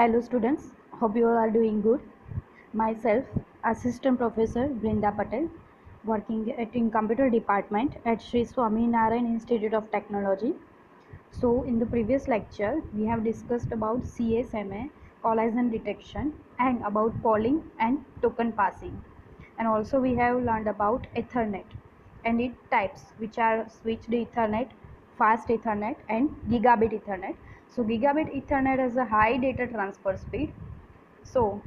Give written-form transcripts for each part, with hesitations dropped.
Hello students, hope you all are doing good. Myself, Assistant Professor Brinda Patel, working in Computer Department at Sri Swaminarayan Institute of Technology. So in the previous lecture, we have discussed about CSMA, collision detection, and about polling and token passing. And also we have learned about Ethernet and its types, which are switched Ethernet, fast Ethernet, and gigabit Ethernet. So gigabit Ethernet has a high data transfer speed. So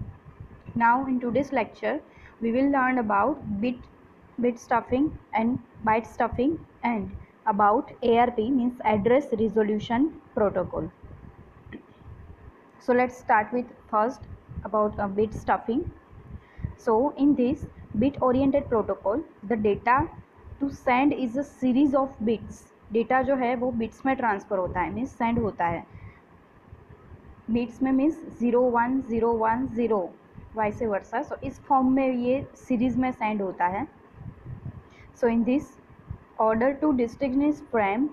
now in today's lecture, we will learn about bit stuffing and byte stuffing and about ARP, means address resolution protocol. So let's start with first about bit stuffing. So in this bit oriented protocol, the data to send is a series of bits. Data जो है वो bits में transfer होता है, means send होता है bits में, means 0 1 0 1 0 vice versa. सो इस फॉर्म में ये सीरीज में सेंड होता है. So in this order to distinguish frame,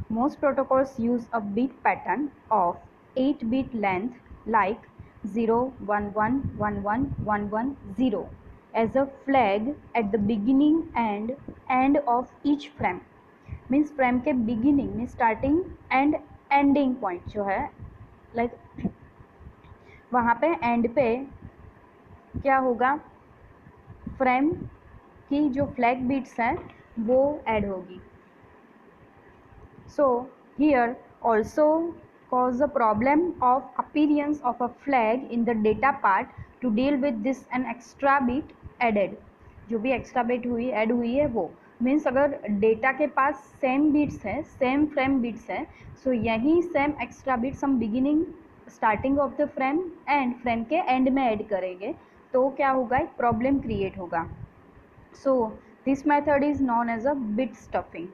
most protocols use a bit pattern of 8-bit length like 0 1 1 1 1 1 1 0 as a flag at the beginning and end of each frame. Means frame के beginning में starting and ending point जो है, like वहाँ पे and पे क्या होगा, frame की जो फ्लैग बीट्स हैं वो ऐड होगी. So here also cause the problem of appearance of a flag in the data part. To deal with this an extra bit added, जो भी एक्स्ट्रा बिट हुई ऐड हुई है वो मीन्स अगर डेटा के पास सेम बिट्स है, सेम फ्रेम बिट्स है, सो यही सेम एक्स्ट्रा बिट्स हम beginning starting of the frame and frame के एंड में ऐड करेंगे तो क्या होगा, एक प्रॉब्लम क्रिएट होगा. So this method is known as a bit stuffing.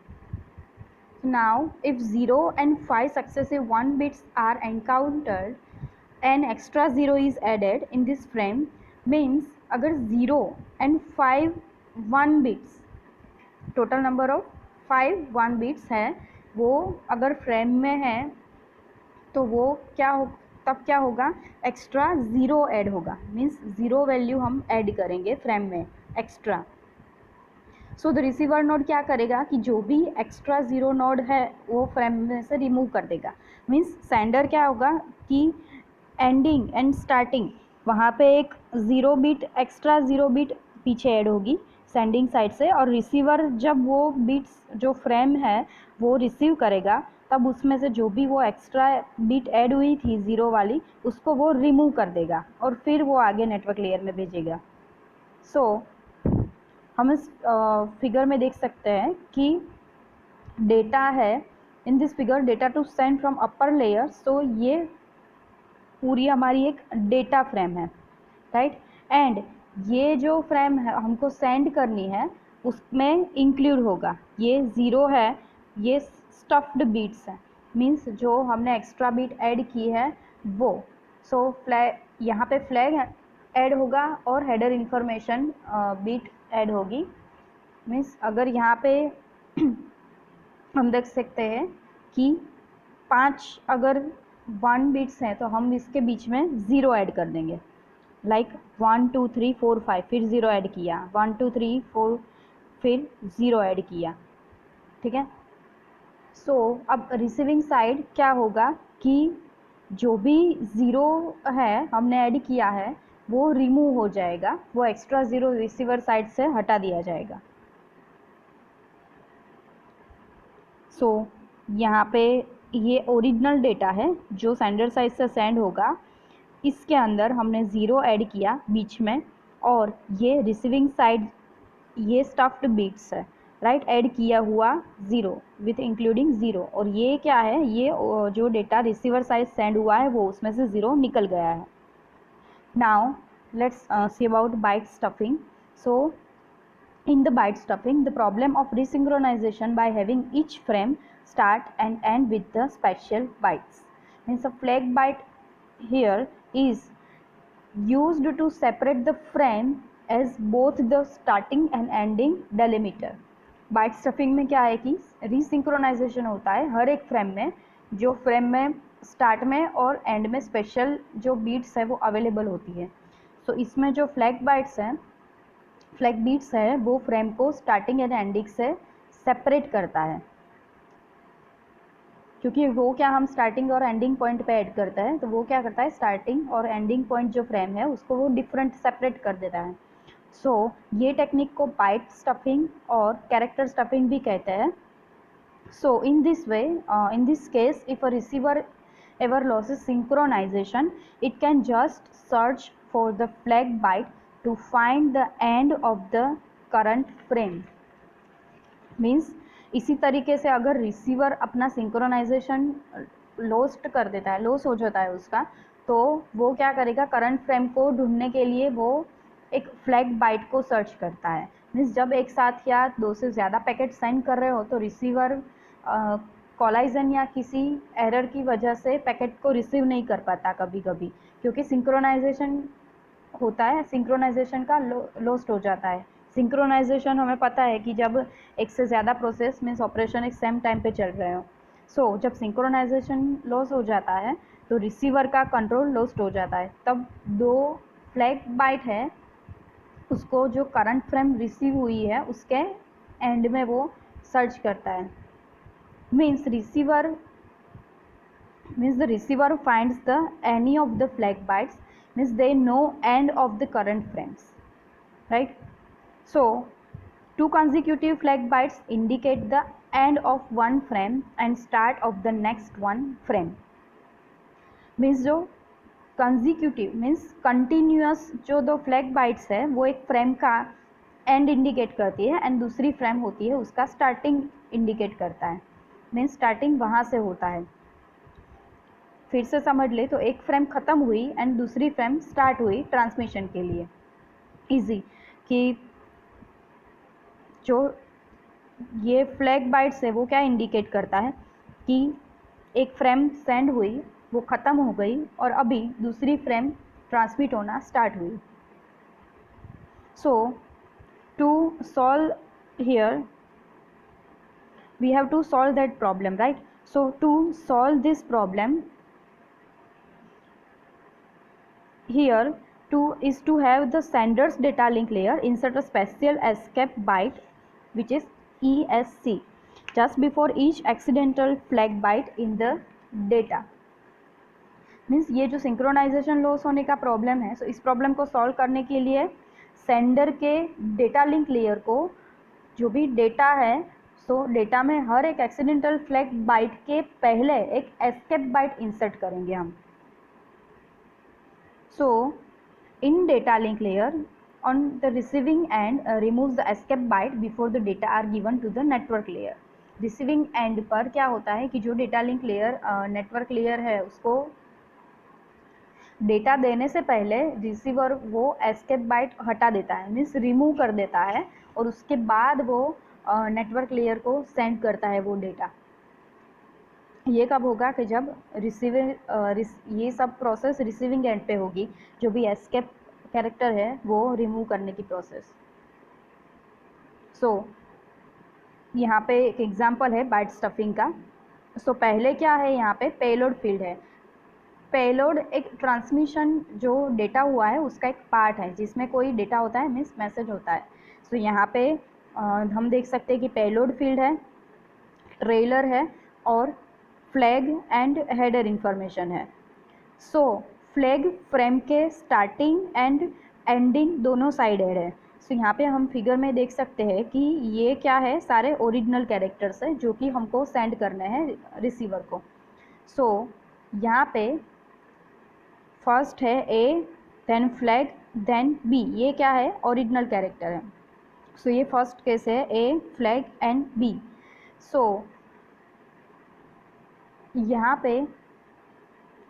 Now if 0 and 5 successive 1 bits are encountered, an extra 0 is added in this frame. Means अगर 0 and 5 1 bits, total number of 5 1 bits है, वो अगर frame में है तो वो क्या हो, तब क्या होगा, एक्स्ट्रा 0 ऐड होगा. मीन्स 0 वैल्यू हम ऐड करेंगे फ्रेम में extra. So the receiver node क्या करेगा कि जो भी एक्स्ट्रा 0 नोड है वो फ्रेम में से रिमूव कर देगा. मीन्स सेंडर क्या होगा कि एंडिंग एंड स्टार्टिंग वहाँ पे एक 0 बिट एक्स्ट्रा 0 बिट पीछे ऐड होगी सेंडिंग साइड से, और रिसीवर जब वो बिट्स जो फ्रेम है वो रिसीव करेगा तब उसमें से जो भी वो एक्स्ट्रा बिट ऐड हुई थी 0 वाली उसको वो रिमूव कर देगा और फिर वो आगे नेटवर्क लेयर में भेजेगा. सो हम इस फिगर में देख सकते हैं कि डेटा है, in this figure data to send from upper layer. So ये पूरी हमारी एक डेटा फ्रेम है, राइट. एंड ये जो फ्रेम है हमको सेंड करनी है उसमें इंक्लूड होगा ये 0 है, ये स्टफ्ड बीट्स हैं, मीन्स जो हमने एक्स्ट्रा बीट ऐड की है वो. सो फ्लैग यहाँ पे फ्लैग ऐड होगा और हेडर इंफॉर्मेशन बीट ऐड होगी. मीन्स अगर यहाँ पे हम देख सकते हैं कि 5 अगर 1 बिट्स हैं तो हम इसके बीच में 0 ऐड कर देंगे, लाइक 1 2 3 4 5 फिर 0 ऐड किया, 1 2 3 4 फिर 0 ऐड किया, ठीक है. सो अब रिसीविंग साइड क्या होगा कि जो भी 0 है हमने ऐड किया है वो रिमूव हो जाएगा, वो एक्स्ट्रा 0 रिसीवर साइड से हटा दिया जाएगा. सो यहाँ पे ये ओरिजिनल डेटा है जो सेंडर साइड से सेंड होगा, इसके अंदर हमने 0 ऐड किया बीच में, और ये रिसीविंग साइड ये स्टफ्ड बिट्स है, राइट, ऐड किया हुआ 0 विथ इंक्लूडिंग 0, और ये क्या है, ये जो डेटा रिसीवर साइड सेंड हुआ है वो उसमें से 0 निकल गया है. Now let's see about byte stuffing. So in the byte stuffing, the problem of resynchronization by having each frame start and end with the special bytes. Means a flag byte here is used to separate the frame as both the starting and ending delimiter. Byte stuffing में क्या है कि रिसिंक्रोनाइजेशन होता है हर एक frame में, जो frame में स्टार्ट में और एंड में स्पेशल जो बीट्स है वो अवेलेबल होती है। सो इसमें जो फ्लैग बीट्स है वो फ्रेम को स्टार्टिंग एंड एंडिंग से सेपरेट करता है, क्योंकि वो क्या हम स्टार्टिंग और एंडिंग पॉइंट पे ऐड करता है, तो वो क्या करता है स्टार्टिंग और एंडिंग पॉइंट जो फ्रेम है उसको वो डिफरेंट सेपरेट कर देता है। सो ये टेक्निक को बाइट स्टफिंग और कैरेक्टर स्टफिंग भी कहते हैं। So in this way, in this case, if a receiver ever loses synchronization, it can just search for the flag byte to find the end of the current frame. Means इसी तरीके से अगर receiver अपना synchronisation lost कर देता है, loss हो जाता है उसका, तो वो क्या करेगा, करंट फ्रेम को ढूंढने के लिए वो एक फ्लैग बाइट को सर्च करता है। मीन्स जब एक साथ या दो से ज़्यादा पैकेट सेंड कर रहे हो तो रिसीवर कॉलाइजन या किसी एरर की वजह से पैकेट को रिसीव नहीं कर पाता कभी कभी, क्योंकि सिंक्रोनाइजेशन होता है, सिंक्रोनाइजेशन का लॉस्ट हो जाता है। सिंक्रोनाइजेशन हमें पता है कि जब एक से ज़्यादा प्रोसेस मीन्स ऑपरेशन एक सेम टाइम पे चल रहे हो। सो जब सिंक्रोनाइजेशन लॉस हो जाता है तो रिसीवर का कंट्रोल लॉस्ट हो जाता है, तब दो फ्लैग बाइट है उसको जो करंट फ्रेम रिसीव हुई है उसके एंड में वो सर्च करता है। Means the receiver finds the any of the flag bytes, means they know end of the current frames, right? So two consecutive flag bytes indicate the end of one frame and start of the next one frame. Means जो consecutive means continuous जो दो flag bytes है वो एक frame का and indicate करती है and दूसरी फ्रेम होती है उसका स्टार्टिंग इंडिकेट करता है। मीन्स स्टार्टिंग वहाँ से होता है। फिर से समझ ले तो एक फ्रेम ख़त्म हुई एंड दूसरी फ्रेम स्टार्ट हुई ट्रांसमिशन के लिए। इजी कि जो ये फ्लैग बाइट्स है वो क्या इंडिकेट करता है कि एक फ्रेम सेंड हुई, वो ख़त्म हो गई और अभी दूसरी फ्रेम ट्रांसमिट होना स्टार्ट हुई। So to solve here we have to solve that problem, right? So to solve this problem here to have the sender's data link layer insert a special escape byte which is ESC just before each accidental flag byte in the data. Means ये जो synchronisation loss होने का problem है, सो इस problem को solve करने के लिए सेंडर के डेटा लिंक लेयर को जो भी डेटा है, सो डेटा में हर एक एक्सीडेंटल फ्लैग बाइट के पहले एक एस्केप बाइट इंसर्ट करेंगे हम। So in data link layer on the receiving end remove the escape byte before the data are given to the network layer. Receiving end पर क्या होता है कि जो data link layer network layer है उसको डेटा देने से पहले रिसीवर वो एस्केप बाइट हटा देता है, मीन्स रिमूव कर देता है, और उसके बाद वो नेटवर्क लेयर को सेंड करता है वो डेटा। ये कब होगा कि जब ये सब प्रोसेस रिसीविंग एंड पे होगी, जो भी एस्केप कैरेक्टर है वो रिमूव करने की प्रोसेस। सो यहाँ पे एक एग्जांपल है बाइट स्टफिंग का। सो पहले क्या है, यहाँ पे पेलोड फील्ड है। पेलोड एक ट्रांसमिशन जो डेटा हुआ है उसका एक पार्ट है जिसमें कोई डेटा होता है, मीन्स मैसेज होता है। सो यहाँ पे हम देख सकते हैं कि पेलोड फील्ड है, ट्रेलर है और फ्लैग एंड हेडर इंफॉर्मेशन है। सो फ्लैग फ्रेम के स्टार्टिंग एंड एंडिंग दोनों साइड एड है। सो यहाँ पे हम फिगर में देख सकते हैं कि ये क्या है, सारे ओरिजिनल कैरेक्टर्स है जो कि हमको सेंड करने हैं रिसीवर को। सो यहाँ पे फर्स्ट है ए, देन फ्लैग, देन बी। ये क्या है, ओरिजिनल कैरेक्टर है। सो ये फर्स्ट केस है, ए, फ्लैग एंड बी। सो यहाँ पे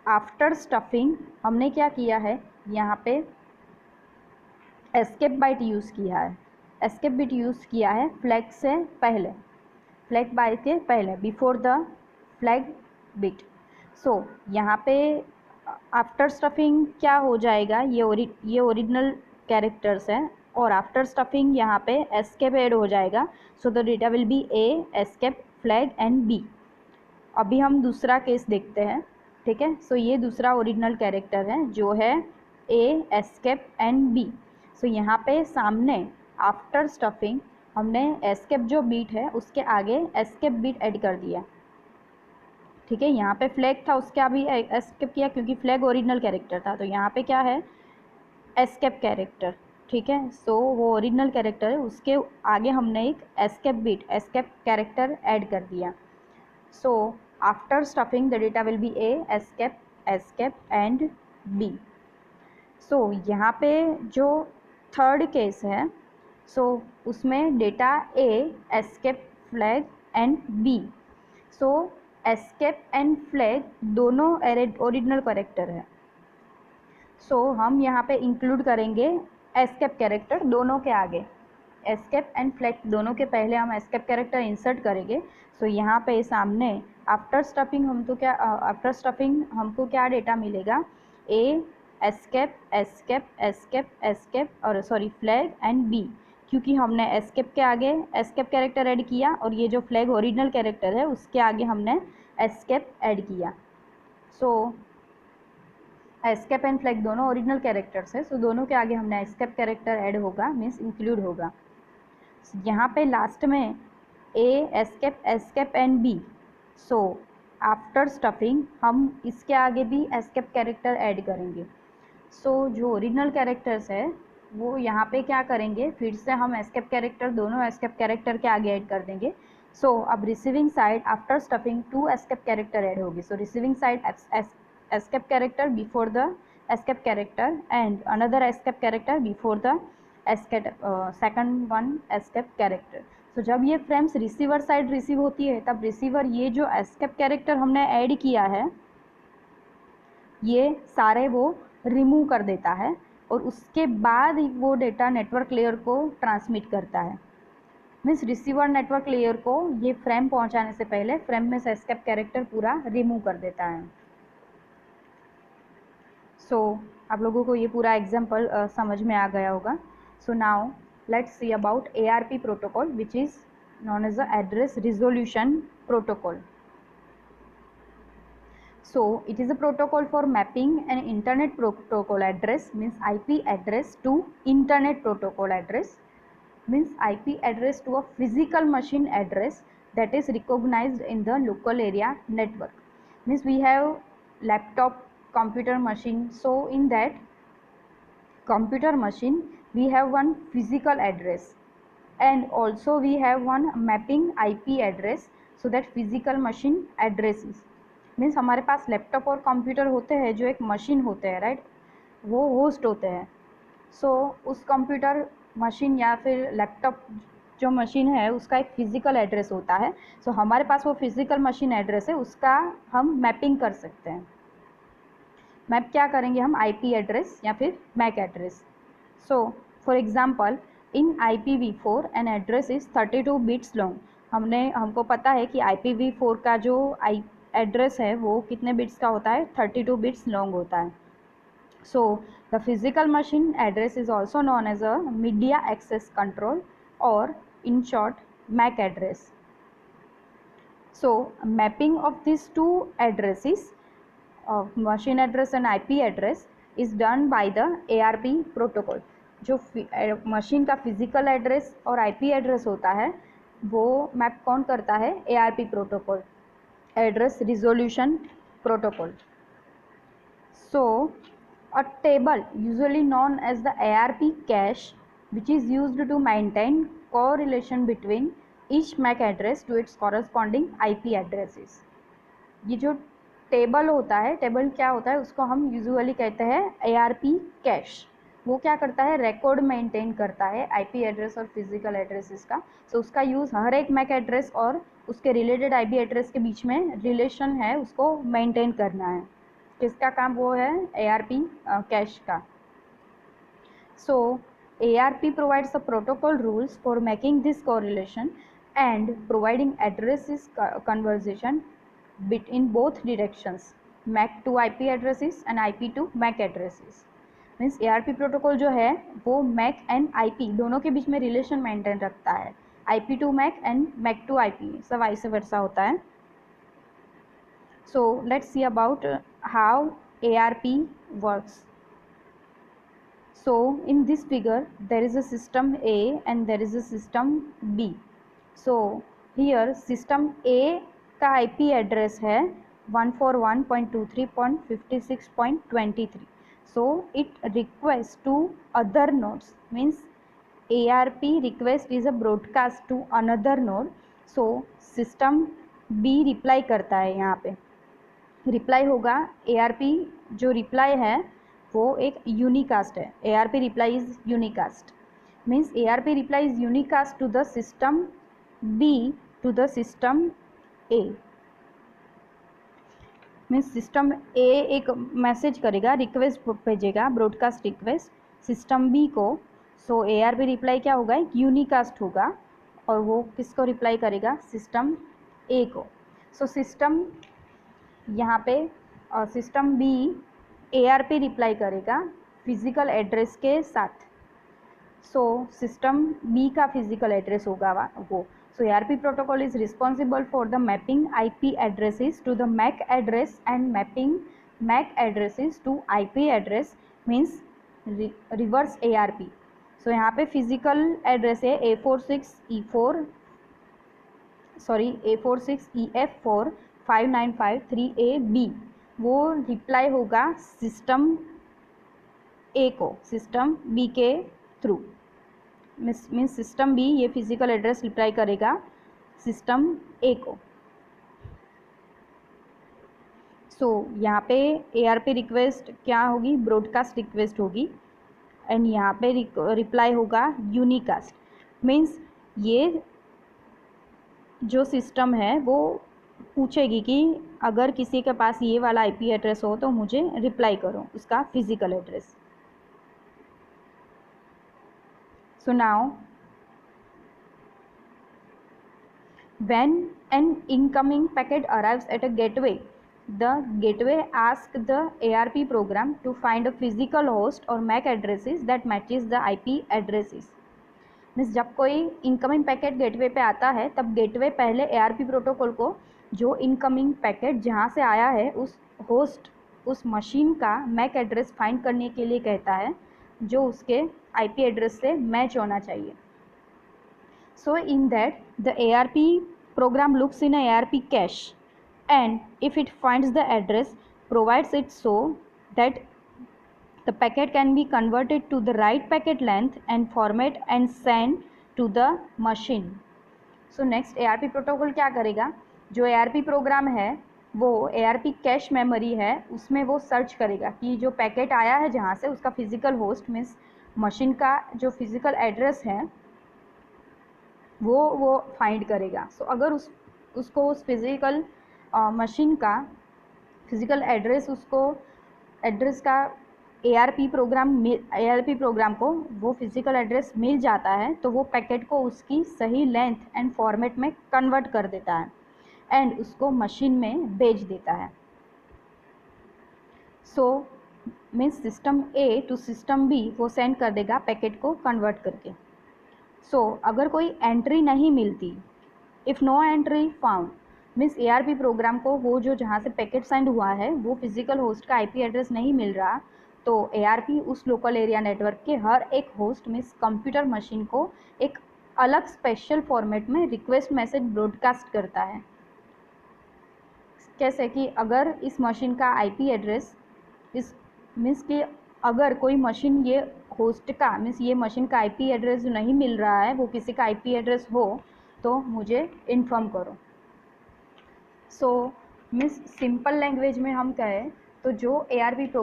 आफ्टर स्टफिंग हमने क्या किया है, यहाँ पे एस्केप बाइट यूज़ किया है। एस्केप बिट यूज़ किया है फ्लैग से पहले, फ्लैग बाइट के पहले, बिफोर द फ्लैग बिट। सो यहाँ पे आफ्टर स्टफिंग क्या हो जाएगा, ये ओरिजिनल कैरेक्टर्स है और आफ्टर स्टफिंग यहाँ पे एस्केप ऐड हो जाएगा। So the data will be A, escape, flag and B. अभी हम दूसरा केस देखते हैं। ठीक है। सो ये दूसरा ओरिजिनल कैरेक्टर है जो है ए, एस्केप एंड बी। सो यहाँ पे सामने आफ्टर स्टफिंग हमने एस्केप जो बीट है उसके आगे एस्केप बीट ऐड कर दिया। ठीक है, यहाँ पे फ्लैग था उसके अभी एस्केप किया क्योंकि फ्लैग ओरिजिनल कैरेक्टर था, तो यहाँ पे क्या है, एस्केप कैरेक्टर। ठीक है, सो वो ओरिजिनल कैरेक्टर है उसके आगे हमने एक escape byte, escape character add कर दिया। So after stuffing the data will be A, escape, escape and B. So यहाँ पे जो थर्ड केस है, सो उसमें data A, escape, flag and B. So escape and flag दोनों original character है। So हम यहाँ पे इंक्लूड करेंगे एस्केप कैरेक्टर दोनों के आगे, एस्केप एंड फ्लैग दोनों के पहले हम एस्केप कैरेक्टर इंसर्ट करेंगे। सो यहाँ पे सामने आफ्टर स्टफिंग हम तो क्या, आफ्टर स्टफिंग हमको क्या डेटा मिलेगा, ए, एस्केप, एस्केप, एस्केप, एस्केप और सॉरी फ्लैग एंड बी, क्योंकि हमने एस्केप के आगे एस्केप कैरेक्टर ऐड किया और ये जो फ्लैग ओरिजिनल कैरेक्टर है उसके आगे हमने एस्केप ऐड किया। सो एस्केप एंड फ्लैग दोनों ओरिजिनल कैरेक्टर्स है, सो दोनों के आगे हमने एस्केप कैरेक्टर ऐड होगा, मीन्स इंक्लूड होगा। यहाँ पे लास्ट में A, escape, escape and B. So after stuffing हम इसके आगे भी एस्केप कैरेक्टर ऐड करेंगे। सो जो ओरिजिनल कैरेक्टर्स है वो यहाँ पे क्या करेंगे, फिर से हम एस्केप कैरेक्टर दोनों एस्केप कैरेक्टर के आगे ऐड कर देंगे। सो अब receiving side after stuffing 2 escape character add होगी। So receiving side escape character before the escape character and another escape character before the escape second one escape character। so जब ये frames receiver side receive होती है तब receiver ये जो escape character हमने add किया है ये सारे वो रिमूव कर देता है और उसके बाद वो डेटा नेटवर्क लेयर को ट्रांसमिट करता है। मीन्स रिसीवर नेटवर्क लेयर को ये फ्रेम पहुंचाने से पहले फ्रेम में से एस्केप कैरेक्टर पूरा रिमूव कर देता है। सो आप लोगों को ये पूरा एग्जाम्पल समझ में आ गया होगा। So now let's see about ARP protocol which is known as the address resolution protocol. So it is a protocol for mapping an internet protocol address, means IP address, to internet protocol address, means IP address to a physical machine address that is recognized in the local area network. Means we have laptop, computer machine, so in that computer machine we have one physical address and also we have one mapping IP address, so that physical machine address is means हमारे पास laptop और computer होते हैं जो एक machine होते हैं, right, वो host होते हैं। सो उस कंप्यूटर मशीन या फिर लैपटॉप जो मशीन है उसका एक फ़िज़िकल एड्रेस होता है। सो हमारे पास वो फिज़िकल मशीन एड्रेस है, उसका हम मैपिंग कर सकते हैं। मैप क्या करेंगे हम, IP एड्रेस या फिर MAC address. So for example in IPv4 an address is 32 bits long. हमको पता है कि IPv4 का जो एड्रेस है वो कितने बिट्स का होता है, 32 बिट्स लॉन्ग होता है। So the physical machine address is also known as a media access control और in short MAC address. So mapping of this two addresses of machine address and IP address is done by the ARP protocol। जो machine का physical address और IP address होता है वो map कौन करता है, ARP protocol, address resolution protocol. So a table usually known as the ARP cache which is used to maintain correlation between each MAC address to its corresponding IP addresses। ये जो table होता है, table क्या होता है उसको हम usually कहते हैं ARP कैश। वो क्या करता है, रिकॉर्ड मेंटेन करता है IP एड्रेस और फिजिकल एड्रेसेस का। सो उसका यूज़ हर एक मैक एड्रेस और उसके रिलेटेड IP एड्रेस के बीच में रिलेशन है उसको मेंटेन करना है। किसका काम वो है, ARP कैश का। सो ARP provides the protocol rules for making this correlation and providing addresses conversation in both directions, MAC to IP addresses and IP to MAC addresses। Means ARP protocol जो है वो MAC एंड IP दोनों के बीच में relation maintain रखता है, IP to MAC and MAC to IP, सब vice versa होता है। So let's see about how ARP works. So in this figure there is a system A and there is a system B. So here system A का IP address है 141.23.56.23. So it requests to other nodes, means ARP request is a broadcast to another node. So system B reply करता है, यहाँ पे reply होगा ARP जो reply है वो एक यूनिकास्ट है. ARP reply is unicast, means ARP reply is unicast to the system B to the system A. Means system A एक मैसेज करेगा, रिक्वेस्ट भेजेगा, ब्रॉडकास्ट रिक्वेस्ट सिस्टम B को. सो ARP रिप्लाई क्या होगा, एक यूनिकास्ट होगा और वो किसको रिप्लाई करेगा, सिस्टम A को. सो सिस्टम यहाँ पे सिस्टम B ARP रिप्लाई करेगा फिजिकल एड्रेस के साथ. सो सिस्टम B का फिजिकल एड्रेस होगा वो. So ARP protocol is responsible for the mapping IP addresses to the MAC address and mapping MAC addresses to IP address, means reverse ARP. So यहाँ पे physical address है A46EF4 595.3AB. वो reply होगा system A को system B के through. Means system B ये physical address reply करेगा system A को. सो यहाँ पे ARP रिक्वेस्ट क्या होगी, ब्रॉडकास्ट रिक्वेस्ट होगी एंड यहाँ पे रिप्लाई होगा यूनिकास्ट. मीन्स ये जो सिस्टम है वो पूछेगी कि अगर किसी के पास ये वाला IP एड्रेस हो तो मुझे रिप्लाई करो उसका physical address. So now when an incoming packet arrives at a gateway, the gateway asks the ARP program to find a physical host or MAC addresses that matches the IP addresses. Means जब कोई incoming packet gateway पे आता है तब gateway पहले ARP protocol को जो incoming packet जहाँ से आया है उस होस्ट उस मशीन का मैक एड्रेस फाइंड करने के लिए कहता है जो उसके IP एड्रेस से मैच होना चाहिए. So in that the ARP program looks in a ARP cache and if it finds the address provides it so that the packet can be converted to the right packet length and format and sent to the machine. So next ARP protocol क्या करेगा, जो ARP programme है वो ARP cache memory है उसमें वो search करेगा कि जो पैकेट आया है जहाँ से उसका फिजिकल होस्ट मीन्स मशीन का जो फिजिकल एड्रेस है वो फाइंड करेगा. सो अगर उसको उस फिजिकल मशीन का फिजिकल एड्रेस उसको एड्रेस का ARP प्रोग्राम को वो फिजिकल एड्रेस मिल जाता है तो वो पैकेट को उसकी सही लेंथ एंड फॉर्मेट में कन्वर्ट कर देता है एंड उसको मशीन में भेज देता है. So means system A to system B वो सेंड कर देगा पैकेट को कन्वर्ट करके. सो अगर कोई एंट्री नहीं मिलती, if no entry found, means ARP program को वो जो जहाँ से पैकेट सेंड हुआ है वो फिजिकल होस्ट का IP एड्रेस नहीं मिल रहा तो ARP उस लोकल एरिया नेटवर्क के हर एक होस्ट मीन्स कंप्यूटर मशीन को एक अलग स्पेशल फॉर्मेट में रिक्वेस्ट मैसेज ब्रॉडकास्ट करता है. कैसे कि अगर इस मशीन का IP एड्रेस इस मीन्स कि अगर कोई मशीन ये होस्ट का मीन्स ये मशीन का IP एड्रेस जो नहीं मिल रहा है वो किसी का IP एड्रेस हो तो मुझे इन्फॉर्म करो. सो मीन्स सिंपल लैंग्वेज में हम कहें तो जो ARP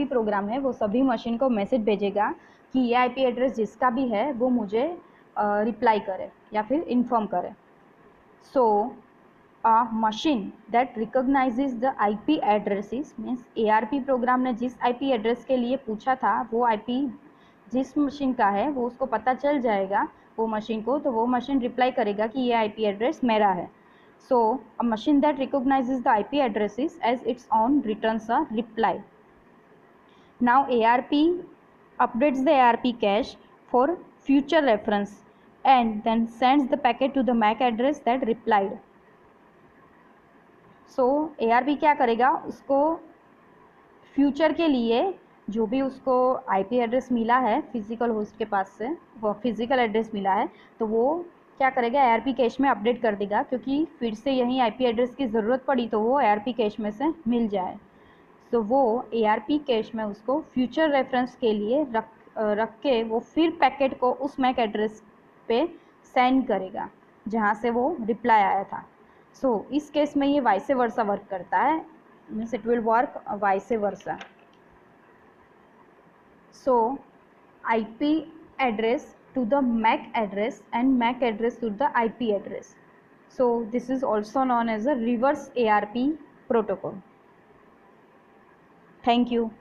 प्रोग्राम है वो सभी मशीन को मैसेज भेजेगा कि ये IP एड्रेस जिसका भी है वो मुझे रिप्लाई करे या फिर इन्फॉर्म करे. So a machine that recognizes the IP addresses means ARP program ने जिस IP एड्रेस के लिए पूछा था वो IP जिस मशीन का है वो उसको पता चल जाएगा वो मशीन को, तो वो मशीन रिप्लाई करेगा कि ये IP एड्रेस मेरा है. So a machine that recognizes the IP addresses as its own returns a reply. Now ARP updates the ARP cache for future reference and then sends the packet to the MAC address that replied. So ARP क्या करेगा, उसको future के लिए जो भी उसको IP address मिला है फिजिकल होस्ट के पास से, वो फिजिकल एड्रेस मिला है, तो वो क्या करेगा, ARP कैश में अपडेट कर देगा, क्योंकि फिर से यहीं IP एड्रेस की ज़रूरत पड़ी तो वो ARP कैश में से मिल जाए। तो वो ARP कैश में उसको फ्यूचर रेफरेंस के लिए रख के वो फिर पैकेट को उस मैक एड्रेस पे सेंड करेगा जहाँ से वो रिप्लाई आया था। सो इस केस में ये वाइसे वर्सा वर्क करता है, means it will work vice versa. So IP address to the MAC address and MAC address to the IP address. So this is also known as a reverse ARP protocol. Thank you.